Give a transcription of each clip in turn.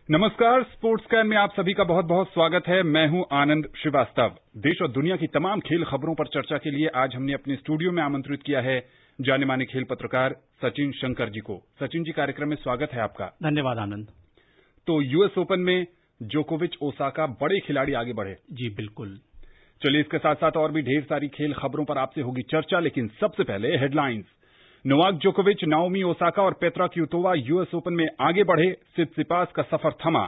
नमस्कार, sports can में आप सभी का बहुत बहुत स्वागत है। मैं हूं आनंद श्रीवास्तव। देश और दुनिया की तमाम खेल खबरों पर चर्चा के लिए आज हमने अपने स्टूडियो में आमंत्रित किया है जाने माने खेल पत्रकार सचिन शंकर जी को। सचिन जी, कार्यक्रम में स्वागत है आपका। धन्यवाद आनंद। तो यूएस ओपन में जोकोविच ओसाका बड़े खिलाड़ी आगे बढ़े। जी बिल्कुल। चलिए, इसके साथ साथ और भी ढेर सारी खेल खबरों पर आपसे होगी चर्चा, लेकिन सबसे पहले हेडलाइंस। नोवाक जोकोविच, नाओमी ओसाका और पेत्रा क्विटोवा यूएस ओपन में आगे बढ़े। सित्सिपास का सफर थमा।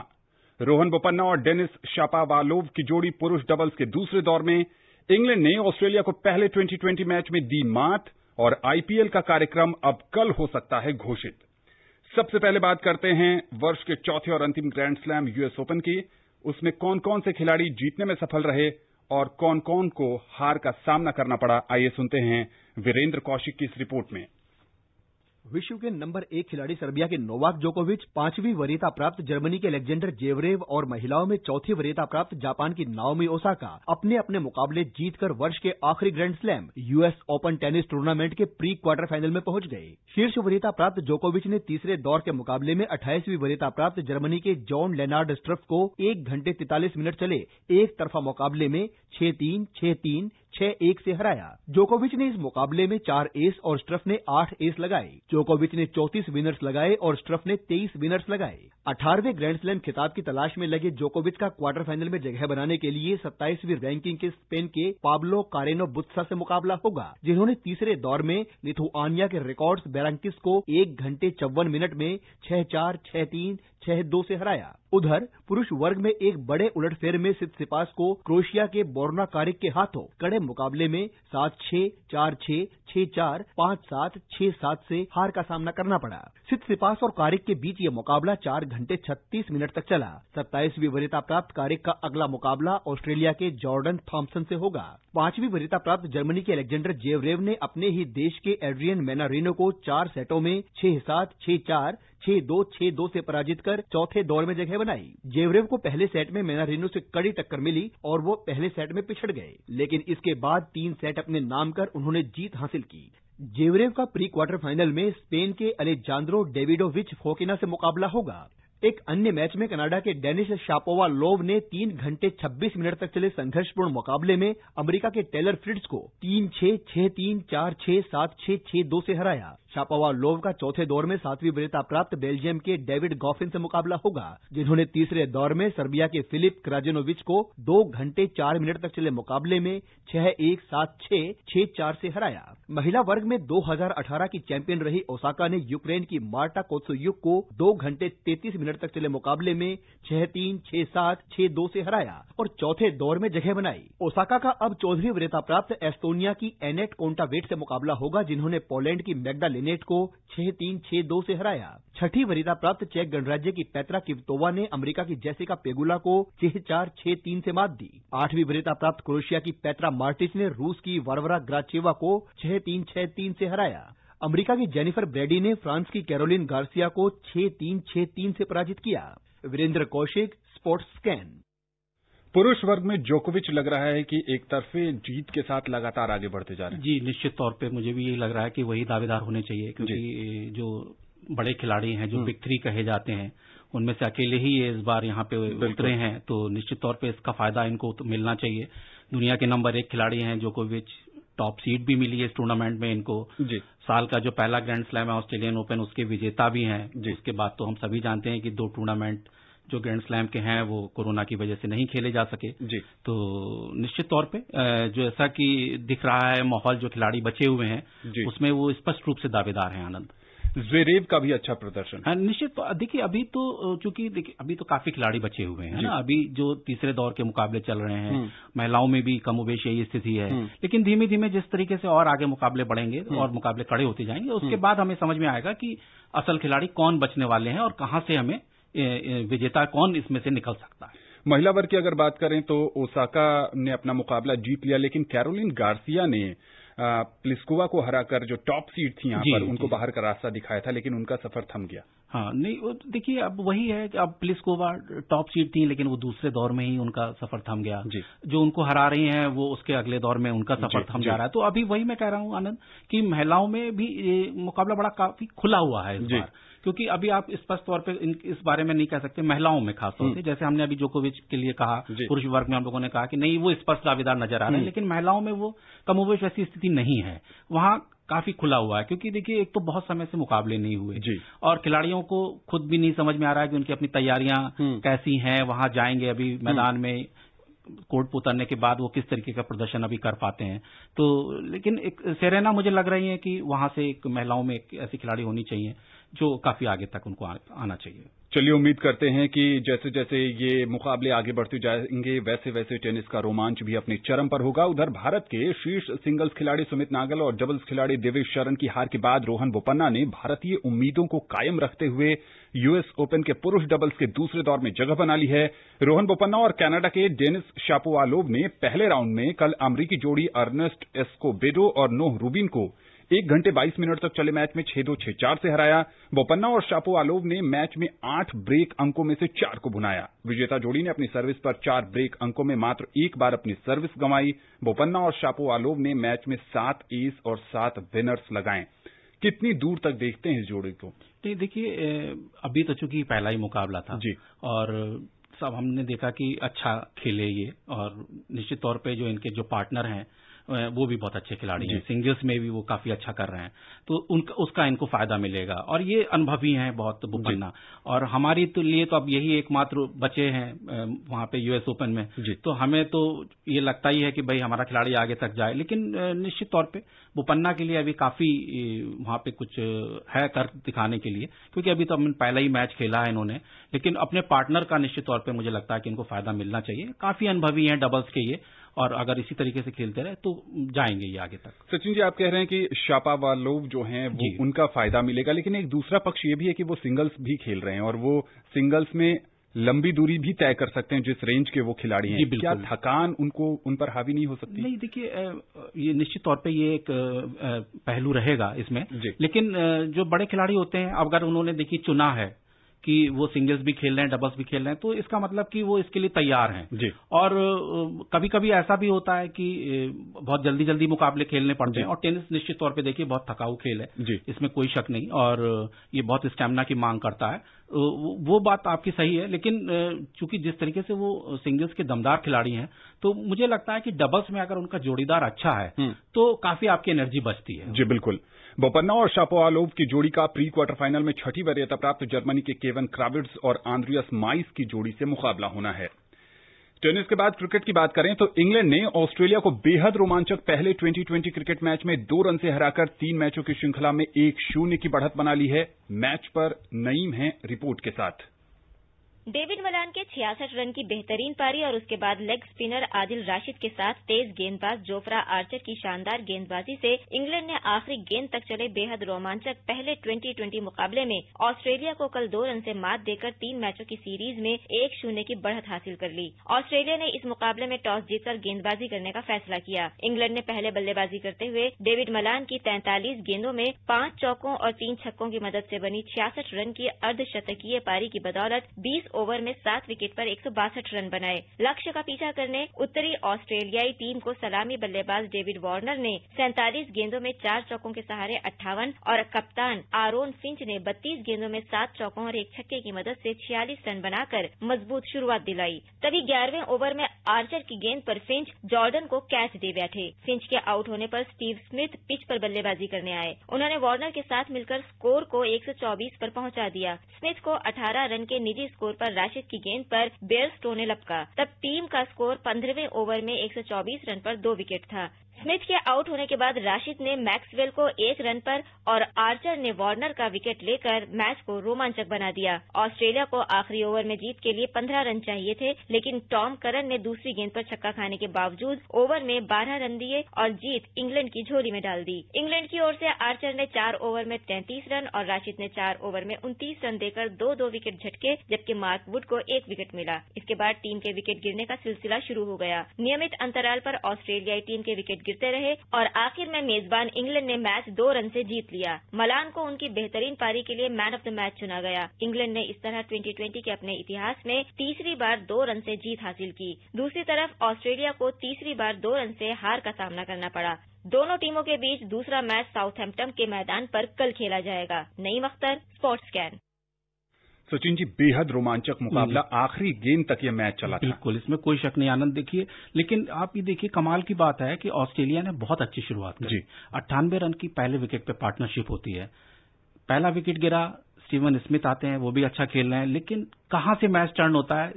रोहन बोपन्ना और डेनिस शापोवालोव की जोड़ी पुरुष डबल्स के दूसरे दौर में। इंग्लैंड ने ऑस्ट्रेलिया को पहले 2020 मैच में दी मात और आईपीएल का कार्यक्रम अब कल हो सकता है घोषित। सबसे पहले बात करते हैं वर्ष के चौथे और अंतिम ग्रैंड स्लैम यूएस ओपन की। उसमें कौन कौन से खिलाड़ी जीतने में सफल रहे और कौन कौन को हार का सामना करना पड़ा, आइए सुनते हैं वीरेंद्र कौशिक की इस रिपोर्ट में। विश्व के नंबर 1 खिलाड़ी सर्बिया के नोवाक जोकोविच, 5वीं वरीयता प्राप्त जर्मनी के अलेक्जेंडर जेवरेव और महिलाओं में चौथी वरीयता प्राप्त जापान की नाओमी ओसाका अपने अपने मुकाबले जीतकर वर्ष के आखिरी grand slam US open tennis tournament के प्री क्वार्टर फाइनल में पहुंच गए। शीर्ष वरीयता प्राप्त जोकोविच ने तीसरे दौर के मुकाबले में 28वीं वरीयता प्राप्त जर्मनी के जॉन लेनार्ड स्ट्रफ को 1 घंटे 43 मिनट चले एक तरफा मुकाबले में 6-3, 6-3, 6-1 से हराया। जोकोविच ने इस मुकाबले में 4 एस और स्ट्रफ ने 8 एस लगाए। जोकोविच ने 34 विनर्स लगाए और स्ट्रफ ने 23 विनर्स लगाए। 18वें ग्रैंड स्लैम खिताब की तलाश में लगे जोकोविच का क्वार्टर फाइनल में जगह बनाने के लिए 27वीं रैंकिंग के स्पेन के पाब्लो कारेनो बुत्सा से मुकाबला होगा, जिन्होंने तीसरे दौर में लिथुआनिया के रिकॉर्ड्स बेरांकिस को 1 घंटे 54 मिनट में 6-4, 6-3, 6-2 से हराया। उधर पुरुष वर्ग में एक बड़े उलटफेर में सित्सिपास को क्रोएशिया के बोर्ना कारिक के हाथों कड़े मुकाबले में 7-6, 4-6, 6-4, 5-7, 6-7 से हार का सामना करना पड़ा। सित्सिपास और कारिक के बीच ये मुकाबला 4 घंटे 36 मिनट तक चला। 27वीं वरीयता प्राप्त कारिक का अगला मुकाबला ऑस्ट्रेलिया के जॉर्डन थॉम्पसन से होगा। 5वीं वरीयता प्राप्त जर्मनी के अलेक्जेंडर जेवरेव ने अपने ही देश के एड्रियन मैनारिनो को 4 सेटों में 6-7, 6-4, 6-2, 6-2 से पराजित कर चौथे दौर में जगह बनाई। जेवरेव को पहले सेट में मैनारिनो से कड़ी टक्कर मिली और वो पहले सेट में पिछड़ गए, लेकिन इसके बाद 3 सेट अपने नाम कर उन्होंने जीत हासिल की। जेवरेव का प्री क्वार्टर फाइनल में स्पेन के अलेजांद्रो डेविडोविच फोकिना से मुकाबला होगा। एक अन्य मैच में कनाडा के डेनिस शापोवालोव ने 3 घंटे 26 मिनट तक चले संघर्षपूर्ण मुकाबले में अमेरिका के टेलर फ्रिट्ज को 3-6, 6-3, 4-6, 7-6, 6-2 से हराया। शापोवालोव का चौथे दौर में 7वीं वरीयता प्राप्त बेल्जियम के डेविड गॉफिन से मुकाबला होगा, जिन्होंने तीसरे दौर में सर्बिया के फिलिप क्राजिनोविच को 2 घंटे 4 मिनट तक चले मुकाबले में 6-1, 7-6, 6-4 से हराया। महिला वर्ग में 2018 की चैंपियन रही ओसाका ने यूक्रेन की मार्टा कोत्सुयुक को 2 घंटे 33 मिनट तक चले मुकाबले में 6-3, 6-7, 6-2 से हराया और चौथे दौर में जगह बनाई। ओसाका का अब 14वीं वरीयता प्राप्त एस्टोनिया की एनेट कोंटावेट से मुकाबला होगा, जिन्होंने पोलैंड की मैग्डा लिनेट को 6-3, 6-2 से हराया। 6ठी वरीयता प्राप्त चेक गणराज्य की पेत्रा क्विटोवा ने अमेरिका की जेसिका पेगुला को 6-4, 6-3 से मात दी। 8वीं वरीयता प्राप्त क्रोएशिया की पेत्रा मार्टिच ने रूस की वारवरा ग्राचेवा को 6-3, 6-3 से हराया। अमेरिका की जेनिफर ब्रैडी ने फ्रांस की कैरोलिन गार्सिया को 6-3, 6-3 से पराजित किया। Virendra Kaushik, sports scan. पुरुष वर्ग में जोकोविच लग रहा है कि एक तरफे जीत के साथ लगातार आगे बढ़ते जा रहे हैं। जी, निश्चित तौर पे मुझे भी यही लग रहा है कि वही दावेदार होने चाहिए, क्योंकि जो बड़े खिलाड़ी हैं, जो बिग 3 कहे जाते हैं, उनमें से अकेले ही ये इस बार यहाँ पे उतरे हैं, तो निश्चित तौर पे इसका फायदा इनको तो मिलना चाहिए। दुनिया के नंबर 1 खिलाड़ी हैं जोकोविच, टॉप सीड भी मिली है इस टूर्नामेंट में इनको। साल का जो पहला ग्रैंड स्लैम है ऑस्ट्रेलियन ओपन, उसके विजेता भी हैं। उसके बाद तो हम सभी जानते हैं कि 2 टूर्नामेंट जो ग्रैंड स्लैम के हैं वो कोरोना की वजह से नहीं खेले जा सके। तो निश्चित तौर पे जो ऐसा कि दिख रहा है माहौल, जो खिलाड़ी बचे हुए हैं उसमें वो स्पष्ट रूप से दावेदार हैं। आनंद, ज़्वेरेव का भी अच्छा प्रदर्शन है। निश्चित, देखिए अभी तो चूंकि अभी तो काफी खिलाड़ी बचे हुए हैं ना। अभी जो तीसरे दौर के मुकाबले चल रहे हैं, महिलाओं में भी कमोबेश यही स्थिति है, लेकिन धीमे धीमे जिस तरीके से और आगे मुकाबले बढ़ेंगे और मुकाबले कड़े होते जाएंगे, उसके बाद हमें समझ में आएगा कि असल खिलाड़ी कौन बचने वाले हैं और कहां से हमें विजेता कौन इसमें से निकल सकता है। महिला वर्ग की अगर बात करें तो ओसाका ने अपना मुकाबला जीत लिया, लेकिन कैरोलिन गार्सिया ने प्लिस्कोवा को हराकर जो टॉप सीड थी यहाँ पर उनको बाहर का रास्ता दिखाया था, लेकिन उनका सफर थम गया। हाँ, नहीं देखिए अब वही है कि अब प्लिस्कोवा टॉप सीड थी, लेकिन वो दूसरे दौर में ही उनका सफर थम गया। जो उनको हरा रही हैं वो उसके अगले दौर में उनका सफर थम जा रहा है। तो अभी वही मैं कह रहा हूँ आनंद कि महिलाओं में भी ये मुकाबला बड़ा काफी खुला हुआ है इस बार, क्योंकि अभी आप स्पष्ट तौर पे इस बारे में नहीं कह सकते महिलाओं में खासतौर से, जैसे हमने अभी जोकोविच के लिए कहा, पुरुष वर्ग में हम लोगों ने कहा कि नहीं वो स्पष्ट दावेदार नजर आ रहे हैं, लेकिन महिलाओं में वो कमोबेश वैसी स्थिति नहीं है, वहां काफी खुला हुआ है। क्योंकि देखिए एक तो बहुत समय से मुकाबले नहीं हुए और खिलाड़ियों को खुद भी नहीं समझ में आ रहा है कि उनकी अपनी तैयारियां कैसी हैं, वहां जाएंगे अभी मैदान में कोर्ट पर उतरने के बाद वो किस तरीके का प्रदर्शन अभी कर पाते हैं। तो लेकिन एक सेरेना मुझे लग रही है कि वहां से एक महिलाओं में एक ऐसी खिलाड़ी होनी चाहिए जो काफी आगे तक उनको आना चाहिए। चलिए उम्मीद करते हैं कि जैसे जैसे ये मुकाबले आगे बढ़ते जाएंगे वैसे वैसे टेनिस का रोमांच भी अपने चरम पर होगा। उधर भारत के शीर्ष सिंगल्स खिलाड़ी सुमित नागल और डबल्स खिलाड़ी दिविज शरण की हार के बाद रोहन बोपन्ना ने भारतीय उम्मीदों को कायम रखते हुए यूएस ओपन के पुरुष डबल्स के दूसरे दौर में जगह बना ली है। रोहन बोपन्ना और कनाडा के डेनिस शापोवालोव ने पहले राउंड में कल अमरीकी जोड़ी अर्नेस्ट एस्कोबेडो और नोह रूबिन को 1 घंटे 22 मिनट तक चले मैच में 6-2, 6-4 से हराया। बोपन्ना और शापोवालोव ने मैच में 8 ब्रेक अंकों में से 4 को भुनाया। विजेता जोड़ी ने अपनी सर्विस पर 4 ब्रेक अंकों में मात्र एक बार अपनी सर्विस गंवाई। बोपन्ना और शापोवालोव ने मैच में 7 एस और 7 विनर्स लगाए। कितनी दूर तक देखते हैं इस जोड़ी को? देखिए अभी तो चूंकि पहला ही मुकाबला था जी, और सब हमने देखा कि अच्छा खेले ये, और निश्चित तौर पे जो इनके जो पार्टनर हैं वो भी बहुत अच्छे खिलाड़ी हैं, सिंगल्स में भी वो काफी अच्छा कर रहे हैं, तो उसका इनको फायदा मिलेगा। और ये अनुभवी हैं बहुत बोपन्ना, और हमारी तो लिए तो अब यही एकमात्र बचे हैं वहां पे यूएस ओपन में, तो हमें तो ये लगता ही है कि भाई हमारा खिलाड़ी आगे तक जाए। लेकिन निश्चित तौर पे बोपन्ना के लिए अभी काफी वहां पे कुछ है कर दिखाने के लिए, क्योंकि अभी तो पहला ही मैच खेला है इन्होंने, लेकिन अपने पार्टनर का निश्चित तौर पे मुझे लगता है कि इनको फायदा मिलना चाहिए। काफी अनुभवी हैं डबल्स के ये, और अगर इसी तरीके से खेलते रहे तो जाएंगे ये आगे तक। सचिन जी, आप कह रहे हैं कि शापोवालोव जो हैं वो उनका फायदा मिलेगा, लेकिन एक दूसरा पक्ष ये भी है कि वो सिंगल्स भी खेल रहे हैं और वो सिंगल्स में लंबी दूरी भी तय कर सकते हैं जिस रेंज के वो खिलाड़ी हैं। क्या थकान उन पर हावी नहीं हो सकती? नहीं, देखिए ये निश्चित तौर पे ये एक पहलू रहेगा इसमें, लेकिन जो बड़े खिलाड़ी होते हैं अगर उन्होंने देखिए चुना है कि वो सिंगल्स भी खेल रहे हैं, डबल्स भी खेल रहे हैं, तो इसका मतलब कि वो इसके लिए तैयार हैं जी। और कभी कभी ऐसा भी होता है कि बहुत जल्दी जल्दी मुकाबले खेलने पड़ते हैं, और टेनिस निश्चित तौर पे देखिए बहुत थकाऊ खेल है जी, इसमें कोई शक नहीं, और ये बहुत स्टैमिना की मांग करता है, वो बात आपकी सही है। लेकिन चूंकि जिस तरीके से वो सिंगल्स के दमदार खिलाड़ी हैं, तो मुझे लगता है कि डबल्स में अगर उनका जोड़ीदार अच्छा है तो काफी आपकी एनर्जी बचती है। जी बिल्कुल। बोपन्ना और शापोवालोव की जोड़ी का प्री क्वार्टर फाइनल में 6ठी वरीयता प्राप्त जर्मनी के केवन क्राविट्ज और आंद्रियास माइस की जोड़ी से मुकाबला होना है। टेनिस के बाद क्रिकेट की बात करें तो इंग्लैंड ने ऑस्ट्रेलिया को बेहद रोमांचक पहले 2020 क्रिकेट मैच में 2 रन से हराकर 3 मैचों की श्रृंखला में 1-0 की बढ़त बना ली है। मैच पर नईम है रिपोर्ट के साथ। डेविड मलान के 66 रन की बेहतरीन पारी और उसके बाद लेग स्पिनर आदिल राशिद के साथ तेज गेंदबाज जोफ्रा आर्चर की शानदार गेंदबाजी से इंग्लैंड ने आखिरी गेंद तक चले बेहद रोमांचक पहले 2020 मुकाबले में ऑस्ट्रेलिया को कल 2 रन से मात देकर 3 मैचों की सीरीज में 1-0 की बढ़त हासिल कर ली। ऑस्ट्रेलिया ने इस मुकाबले में टॉस जीतकर गेंदबाजी करने का फैसला किया। इंग्लैंड ने पहले बल्लेबाजी करते हुए डेविड मलान की 43 गेंदों में 5 चौकों और 3 छक्कों की मदद से बनी 66 रन की अर्धशतकीय पारी की बदौलत 20 ओवर में 7 विकेट पर 162 रन बनाए। लक्ष्य का पीछा करने उत्तरी ऑस्ट्रेलियाई टीम को सलामी बल्लेबाज डेविड वार्नर ने 47 गेंदों में 4 चौकों के सहारे 58 और कप्तान आरोन फिंच ने 32 गेंदों में 7 चौकों और 1 छक्के की मदद से 46 रन बनाकर मजबूत शुरुआत दिलाई। तभी 11वें ओवर में आर्चर की गेंद पर फिंच जॉर्डन को कैच दे बैठे। फिंच के आउट होने पर स्टीव स्मिथ पिच पर बल्लेबाजी करने आए। उन्होंने वार्नर के साथ मिलकर स्कोर को 124 पर पहुंचा दिया। स्मिथ को 18 रन के निजी स्कोर पर राशिद की गेंद पर बेयरस्टो ने लपका। तब टीम का स्कोर 15वें ओवर में 124 रन पर 2 विकेट था। स्मिथ के आउट होने के बाद राशिद ने मैक्सवेल को 1 रन पर और आर्चर ने वार्नर का विकेट लेकर मैच को रोमांचक बना दिया। ऑस्ट्रेलिया को आखिरी ओवर में जीत के लिए 15 रन चाहिए थे, लेकिन टॉम करन ने दूसरी गेंद पर छक्का खाने के बावजूद ओवर में 12 रन दिए और जीत इंग्लैंड की झोली में डाल दी। इंग्लैंड की ओर से आर्चर ने 4 ओवर में 33 रन और राशिद ने 4 ओवर में 29 रन देकर 2-2 विकेट झटके, जबकि मार्क वुड को 1 विकेट मिला। इसके बाद टीम के विकेट गिरने का सिलसिला शुरू हो गया। नियमित अंतराल पर ऑस्ट्रेलियाई टीम के विकेट गिरते रहे और आखिर में मेजबान इंग्लैंड ने मैच 2 रन से जीत लिया। मलान को उनकी बेहतरीन पारी के लिए मैन ऑफ द मैच चुना गया। इंग्लैंड ने इस तरह 2020 के अपने इतिहास में तीसरी बार 2 रन से जीत हासिल की। दूसरी तरफ ऑस्ट्रेलिया को तीसरी बार 2 रन से हार का सामना करना पड़ा। दोनों टीमों के बीच दूसरा मैच साउथहैम्पटन के मैदान पर कल खेला जाएगा। Naeem Akhtar, sports scan. सचिन जी, बेहद रोमांचक मुकाबला, आखिरी गेंद तक ये मैच चला था। बिल्कुल, इसमें कोई शक नहीं आनंद। देखिए, लेकिन आप ये देखिए, कमाल की बात है कि ऑस्ट्रेलिया ने बहुत अच्छी शुरुआत की। 98 रन की पहले विकेट पे पार्टनरशिप होती है। पहला विकेट गिरा, स्टीवन स्मिथ आते हैं, वो भी अच्छा खेल रहे हैं, लेकिन कहां से मैच टर्न होता है,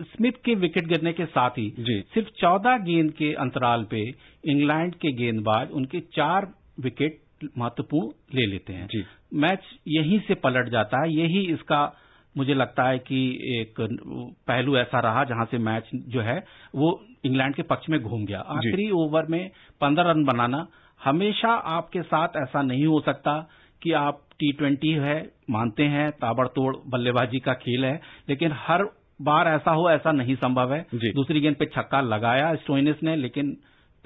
स्मिथ के विकेट गिरने के साथ ही सिर्फ 14 गेंद के अंतराल पे इंग्लैंड के गेंदबाज उनके 4 विकेट महत्वपूर्ण ले लेते हैं। मैच यहीं से पलट जाता है। यही इसका मुझे लगता है कि एक पहलू ऐसा रहा जहां से मैच जो है वो इंग्लैंड के पक्ष में घूम गया। आखिरी ओवर में 15 रन बनाना, हमेशा आपके साथ ऐसा नहीं हो सकता कि आप T20 है, मानते हैं ताबड़तोड़ बल्लेबाजी का खेल है, लेकिन हर बार ऐसा हो, ऐसा नहीं संभव है। दूसरी गेंद पे छक्का लगाया स्टोइनिस ने, लेकिन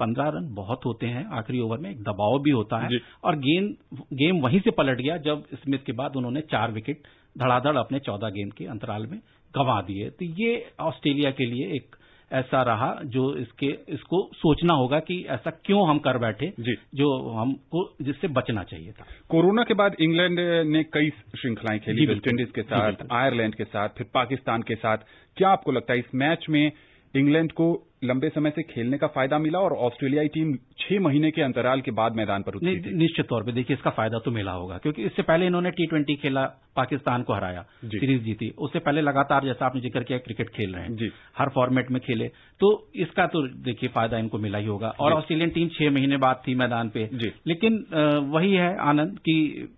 15 रन बहुत होते हैं आखिरी ओवर में, एक दबाव भी होता है और गेम वहीं से पलट गया जब स्मिथ के बाद उन्होंने 4 विकेट धड़ाधड़ अपने 14 गेंद के अंतराल में गंवा दिए। तो ये ऑस्ट्रेलिया के लिए एक ऐसा रहा जो इसको सोचना होगा कि ऐसा क्यों हम कर बैठे, जो हमको जिससे बचना चाहिए था। कोरोना के बाद इंग्लैंड ने कई श्रृंखलाएं खेली, वेस्टइंडीज के साथ, आयरलैंड के साथ, फिर पाकिस्तान के साथ। क्या आपको लगता है इस मैच में इंग्लैंड को लंबे समय से खेलने का फायदा मिला और ऑस्ट्रेलियाई टीम 6 महीने के अंतराल के बाद मैदान पर उतरी थी? निश्चित तौर पे देखिए, इसका फायदा तो मिला होगा, क्योंकि इससे पहले इन्होंने T20 खेला, पाकिस्तान को हराया, सीरीज जीती। उससे पहले लगातार, जैसा आपने जिक्र किया, क्रिकेट खेल रहे हैं, हर फॉर्मेट में खेले, तो इसका तो देखिए फायदा इनको मिला ही होगा। और ऑस्ट्रेलियन टीम 6 महीने बाद थी मैदान पे, लेकिन वही है आनंद कि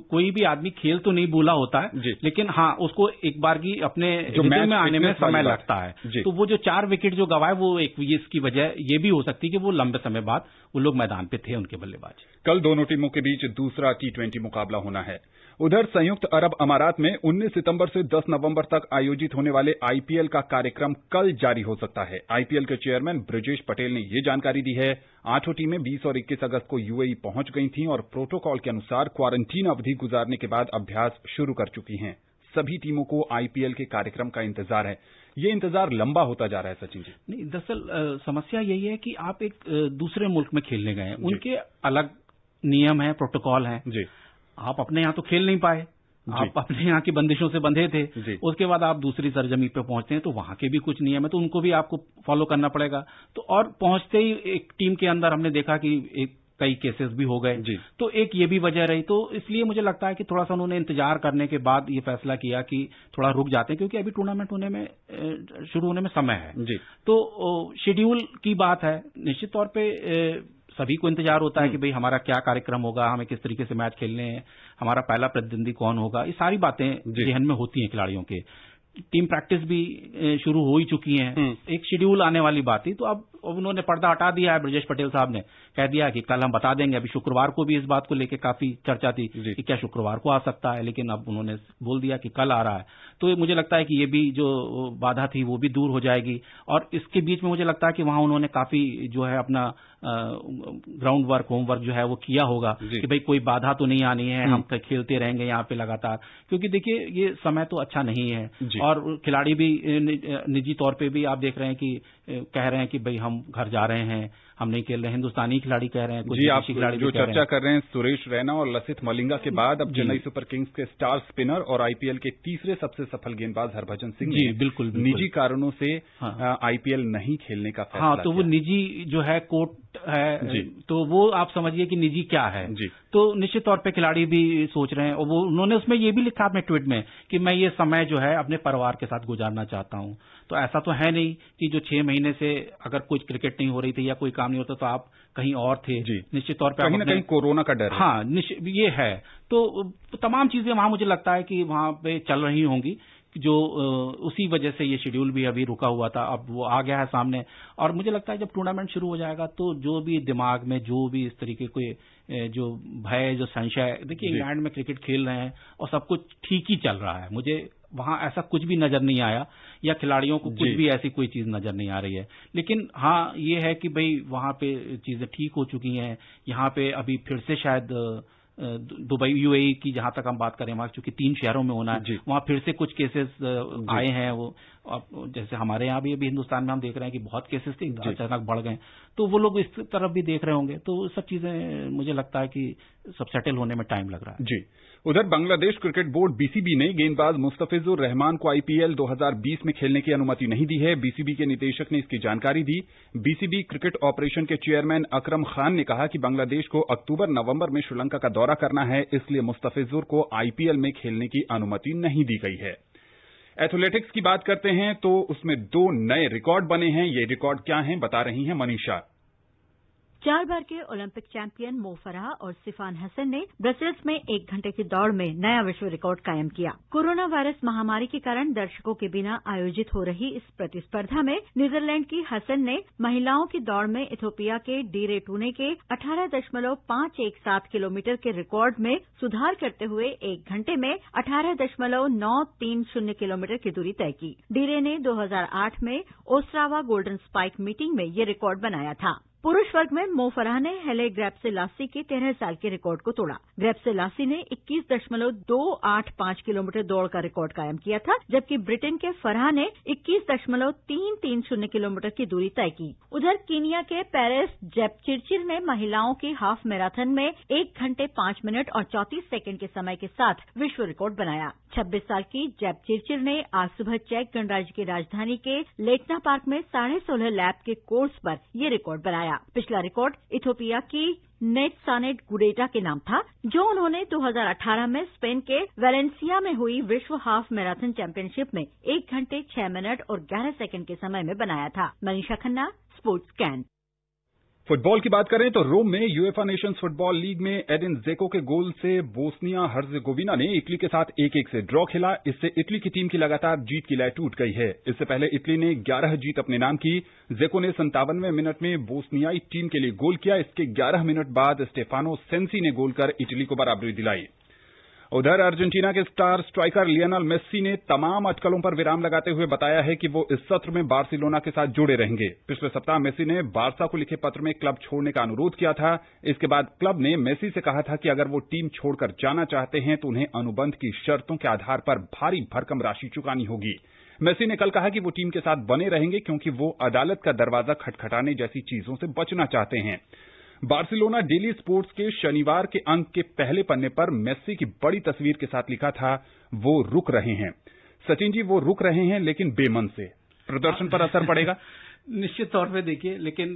कोई भी आदमी खेल तो नहीं भूला होता है, लेकिन हाँ, उसको एक बार की अपने रिदम में आने में समय लगता है। तो वो जो 4 विकेट जो गवाए, वो एक इसकी वजह ये भी हो सकती है कि वो लंबे समय बाद वो लोग मैदान पे थे, उनके बल्लेबाज। कल दोनों टीमों के बीच दूसरा T20 मुकाबला होना है। उधर संयुक्त अरब अमारात में 19 सितंबर से 10 नवंबर तक आयोजित होने वाले IPL का कार्यक्रम कल जारी हो सकता है। IPL के चेयरमैन ब्रजेश पटेल ने ये जानकारी दी है। 8 टीमें 20 और 21 अगस्त को UAE पहुंच गई थीं और प्रोटोकॉल के अनुसार क्वारंटीन अवधि गुजारने के बाद अभ्यास शुरू कर चुकी हैं। सभी टीमों को IPL के कार्यक्रम का इंतजार है। ये इंतजार लंबा होता जा रहा है सचिन जी। नहीं, दरअसल समस्या यही है कि आप एक दूसरे मुल्क में खेलने गए हैं, उनके अलग नियम है, प्रोटोकॉल है। आप अपने यहाँ तो खेल नहीं पाए, आप अपने यहाँ की बंदिशों से बंधे थे। उसके बाद आप दूसरी सरजमी पे पहुंचते हैं तो वहां के भी कुछ नियम है, तो उनको भी आपको फॉलो करना पड़ेगा। तो और पहुंचते ही एक टीम के अंदर हमने देखा कि कई केसेस भी हो गए, तो एक ये भी वजह रही। तो इसलिए मुझे लगता है कि थोड़ा सा उन्होंने इंतजार करने के बाद ये फैसला किया कि थोड़ा रुक जाते हैं, क्योंकि अभी टूर्नामेंट होने में शुरू होने में समय है। तो शेड्यूल की बात है, निश्चित तौर पे सभी को इंतजार होता है कि भाई हमारा क्या कार्यक्रम होगा, हमें किस तरीके से मैच खेलने हैं, हमारा पहला प्रतिद्वंदी कौन होगा, ये सारी बातें जहन में होती हैं खिलाड़ियों के। टीम प्रैक्टिस भी शुरू हो ही चुकी है, एक शेड्यूल आने वाली बात थी। तो अब उन्होंने पर्दा हटा दिया है, ब्रजेश पटेल साहब ने कह दिया कि कल हम बता देंगे। अभी शुक्रवार को भी इस बात को लेकर काफी चर्चा थी कि क्या शुक्रवार को आ सकता है, लेकिन अब उन्होंने बोल दिया कि कल आ रहा है। तो मुझे लगता है कि ये भी जो बाधा थी वो भी दूर हो जाएगी। और इसके बीच में मुझे लगता है कि वहां उन्होंने काफी जो है अपना ग्राउंड वर्क, होमवर्क जो है वो किया होगा कि भाई कोई बाधा तो नहीं आनी है, हम खेलते रहेंगे यहाँ पे लगातार। क्योंकि देखिए ये समय तो अच्छा नहीं है और खिलाड़ी भी निजी तौर पे भी आप देख रहे हैं कि कह रहे हैं कि भाई हम घर जा रहे हैं, हम नहीं खेल रहे। हिंदुस्तानी खिलाड़ी कह रहे हैं, कुछ विदेशी खिलाड़ी जो चर्चा कर रहे हैं सुरेश रैना और लसिथ मलिंगा के बाद अब चेन्नई सुपर किंग्स के स्टार स्पिनर और IPL के तीसरे सबसे सफल गेंदबाज हरभजन सिंह ने बिल्कुल निजी कारणों से IPL नहीं खेलने का फैसला किया। तो वो निजी जो है कोर्ट है, तो वो आप समझिए कि निजी क्या है। तो निश्चित तौर पे खिलाड़ी भी सोच रहे हैं, और वो उन्होंने उसमें ये भी लिखा अपने ट्वीट में कि मैं ये समय जो है अपने परिवार के साथ गुजारना चाहता हूं। तो ऐसा तो है नहीं कि जो 6 महीने से अगर कुछ क्रिकेट नहीं हो रही थी या कोई काम नहीं होता तो आप कहीं और थे। निश्चित तौर पे कहीं ना कहीं कोरोना का डर है। हाँ, ये है। तो तमाम चीजें वहां मुझे लगता है कि वहां पे चल रही होंगी, जो उसी वजह से ये शेड्यूल भी अभी रुका हुआ था, अब वो आ गया है सामने। और मुझे लगता है जब टूर्नामेंट शुरू हो जाएगा तो जो भी दिमाग में जो भी इस तरीके के जो भय, जो संशय, देखिए इंग्लैंड में क्रिकेट खेल रहे हैं और सब कुछ ठीक ही चल रहा है, मुझे वहां ऐसा कुछ भी नजर नहीं आया या खिलाड़ियों को कुछ भी ऐसी कोई चीज नजर नहीं आ रही है। लेकिन हाँ, ये है कि भाई वहां पे चीजें ठीक हो चुकी हैं। यहाँ पे अभी फिर से शायद दुबई, UAE की जहां तक हम बात करें, वहां चूंकि 3 शहरों में होना है, वहां फिर से कुछ केसेस आए हैं। वो अब जैसे हमारे यहाँ भी अभी हिंदुस्तान में हम देख रहे हैं कि बहुत केसेस थे, अचानक बढ़ गए, तो वो लोग इस तरफ भी देख रहे होंगे। तो सब चीजें मुझे लगता है कि सब सेटल होने में टाइम लग रहा है। जी। उधर बांग्लादेश क्रिकेट बोर्ड बीसीबी ने गेंदबाज मुस्तफिजुर रहमान को आईपीएल 2020 में खेलने की अनुमति नहीं दी है। बीसीबी के निदेशक ने इसकी जानकारी दी। बीसीबी क्रिकेट ऑपरेशन के चेयरमैन अकरम खान ने कहा कि बांग्लादेश को अक्टूबर-नवंबर में श्रीलंका का दौरा करना है, इसलिए मुस्तफिजुर को आईपीएल में खेलने की अनुमति नहीं दी गई है। एथलेटिक्स की बात करते हैं तो उसमें 2 नए रिकॉर्ड बने हैं। ये रिकॉर्ड क्या हैं, बता रही हैं मनीषा। 4 बार के ओलंपिक चैंपियन मो फराह और सिफान हसन ने ब्रसेल्स में 1 घंटे की दौड़ में नया विश्व रिकॉर्ड कायम किया। कोरोना वायरस महामारी के कारण दर्शकों के बिना आयोजित हो रही इस प्रतिस्पर्धा में नीदरलैंड की हसन ने महिलाओं की दौड़ में इथियोपिया के डीरे टूने के 18.517 किलोमीटर के रिकॉर्ड में सुधार करते हुए 1 घंटे में 18.930 किलोमीटर की दूरी तय की। डीरे ने 2008 में ओस्ट्रावा गोल्डन स्पाइक मीटिंग में ये रिकॉर्ड बनाया था। पुरुष वर्ग में मो फराह ने हेले ग्रैप्सेलासी के 13 साल के रिकॉर्ड को तोड़ा। ग्रैप्सेलासी ने 21.285 किलोमीटर दौड़ का रिकॉर्ड कायम किया था, जबकि ब्रिटेन के फराह ने 21.330 किलोमीटर की दूरी तय की। उधर कीनिया के पेरेस जेपचिरचिर ने महिलाओं की हाफ मैराथन में 1 घंटे 5 मिनट और 34 सेकंड के समय के साथ विश्व रिकॉर्ड बनाया। 26 साल की जेपचिरचिर ने आज सुबह चेक गणराज्य की राजधानी के लेटना पार्क में 16.5 लैप के कोर्स पर यह रिकॉर्ड बनाया। पिछला रिकॉर्ड इथियोपिया की नेटसानेट गुडेटा के नाम था, जो उन्होंने 2018 में स्पेन के वेलेंसिया में हुई विश्व हाफ मैराथन चैंपियनशिप में 1 घंटे 6 मिनट और 11 सेकंड के समय में बनाया था। Manisha Khanna, sports can. Football की बात करें तो रोम में यूएफा नेशंस फुटबॉल लीग में एडिन जेको के गोल से बोस्निया हर्जेगोविना ने इटली के साथ 1-1 से ड्रॉ खेला। इससे इटली की टीम की लगातार जीत की लय टूट गई है। इससे पहले इटली ने 11 जीत अपने नाम की। जेको ने 57वें मिनट में बोस्नियाई टीम के लिए गोल किया। इसके 11 मिनट बाद स्टेफानो सेंसी ने गोल कर इटली को बराबरी दिलाई। उधर अर्जेंटीना के स्टार स्ट्राइकर लियोनेल मेस्सी ने तमाम अटकलों पर विराम लगाते हुए बताया है कि वो इस सत्र में बार्सिलोना के साथ जुड़े रहेंगे। पिछले सप्ताह मेस्सी ने बार्सा को लिखे पत्र में क्लब छोड़ने का अनुरोध किया था। इसके बाद क्लब ने मेस्सी से कहा था कि अगर वो टीम छोड़कर जाना चाहते हैं तो उन्हें अनुबंध की शर्तों के आधार पर भारी भरकम राशि चुकानी होगी। मेस्सी ने कल कहा कि वो टीम के साथ बने रहेंगे क्योंकि वो अदालत का दरवाजा खटखटाने जैसी चीजों से बचना चाहते हैं। बार्सिलोना डेली स्पोर्ट्स के शनिवार के अंक के पहले पन्ने पर मेस्सी की बड़ी तस्वीर के साथ लिखा था, वो रुक रहे हैं। सचिन जी, वो रुक रहे हैं लेकिन बेमन से। प्रदर्शन पर असर पड़ेगा? निश्चित तौर पे देखिए, लेकिन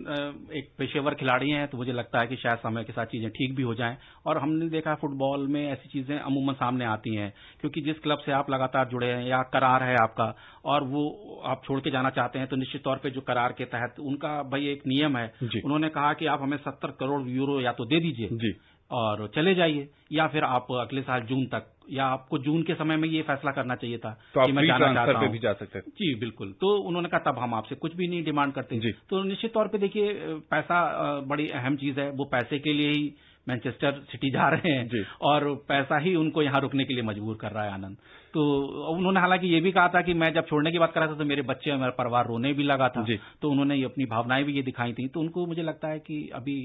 एक पेशेवर खिलाड़ी हैं तो मुझे लगता है कि शायद समय के साथ चीजें ठीक भी हो जाएं। और हमने देखा फुटबॉल में ऐसी चीजें अमूमन सामने आती हैं, क्योंकि जिस क्लब से आप लगातार जुड़े हैं या करार है आपका और वो आप छोड़ के जाना चाहते हैं, तो निश्चित तौर पे जो करार के तहत उनका भाई एक नियम है, उन्होंने कहा कि आप हमें 70 करोड़ यूरो या तो दे दीजिए और चले जाइए, या फिर आप अगले साल जून तक, या आपको जून के समय में ये फैसला करना चाहिए था तो कि मैं जाना चाहता हूं। भी जा सकते हैं। जी बिल्कुल। तो उन्होंने कहा तब हम आपसे कुछ भी नहीं डिमांड करते। तो निश्चित तौर पे देखिए, पैसा बड़ी अहम चीज है। वो पैसे के लिए ही मैनचेस्टर सिटी जा रहे हैं और पैसा ही उनको यहाँ रुकने के लिए मजबूर कर रहा है। आनंद, तो उन्होंने हालांकि ये भी कहा था कि मैं जब छोड़ने की बात कर रहा था तो मेरे बच्चे और मेरा परिवार रोने भी लगा था। तो उन्होंने ये अपनी भावनाएं भी ये दिखाई थी। तो उनको मुझे लगता है कि अभी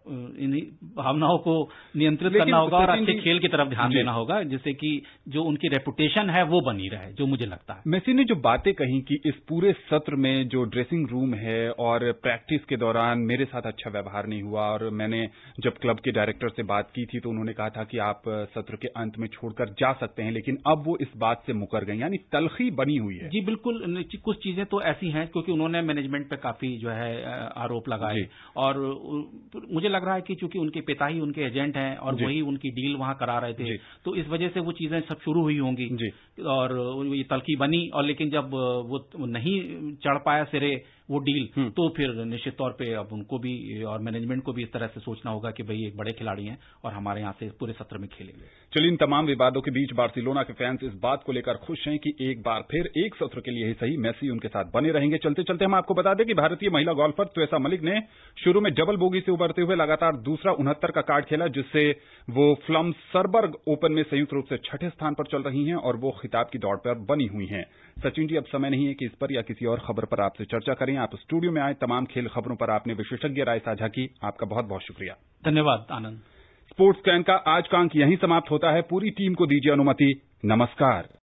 इन भावनाओं को नियंत्रित करना होगा और अच्छे खेल की तरफ ध्यान देना होगा, जिससे कि जो उनकी रेपुटेशन है वो बनी रहे, जो मुझे लगता है। मेसी ने जो बातें कही कि इस पूरे सत्र में जो ड्रेसिंग रूम है और प्रैक्टिस के दौरान मेरे साथ अच्छा व्यवहार नहीं हुआ, और मैंने जब क्लब के डायरेक्टर से बात की थी तो उन्होंने कहा था कि आप सत्र के अंत में छोड़कर जा सकते हैं, लेकिन अब वो इस बात से मुकर गए, यानी तलखी बनी हुई है। जी बिल्कुल। कुछ चीजें तो ऐसी हैं क्योंकि उन्होंने मैनेजमेंट पे काफी जो है आरोप लगाए, और मुझे लग रहा है कि चूंकि उनके पिता ही उनके एजेंट हैं और वही उनकी डील वहां करा रहे थे, तो इस वजह से वो चीजें सब शुरू हुई होंगी और ये तलखी बनी। और लेकिन जब वो नहीं चढ़ पाया सिरे वो डील, तो फिर निश्चित तौर पे अब उनको भी और मैनेजमेंट को भी इस तरह से सोचना होगा कि भाई एक बड़े खिलाड़ी हैं और हमारे यहाँ से पूरे सत्र में खेलेंगे। चलिए, इन तमाम विवादों के बीच बार्सिलोना के फैंस इस बात को लेकर खुश हैं कि एक बार फिर एक सत्र के लिए ही सही मेसी उनके साथ बने रहेंगे। चलते चलते हम आपको बता दें कि भारतीय महिला गोल्फर त्वेसा मलिक ने शुरू में डबल बोगी से उबरते हुए लगातार दूसरा 69 का कार्ड खेला, जिससे वो फ्लम्सबर्ग ओपन में संयुक्त रूप से 6ठे स्थान पर चल रही हैं और वो खिताब की दौड़ पर बनी हुई हैं। सचिन जी, अब समय नहीं है कि इस पर या किसी और खबर पर आपसे चर्चा करें। आप स्टूडियो में आए, तमाम खेल खबरों पर आपने विशेषज्ञ राय साझा की, आपका बहुत बहुत शुक्रिया। धन्यवाद आनंद। स्पोर्ट्स कैन का आज का अंक यहीं समाप्त होता है। पूरी टीम को दीजिए अनुमति। नमस्कार।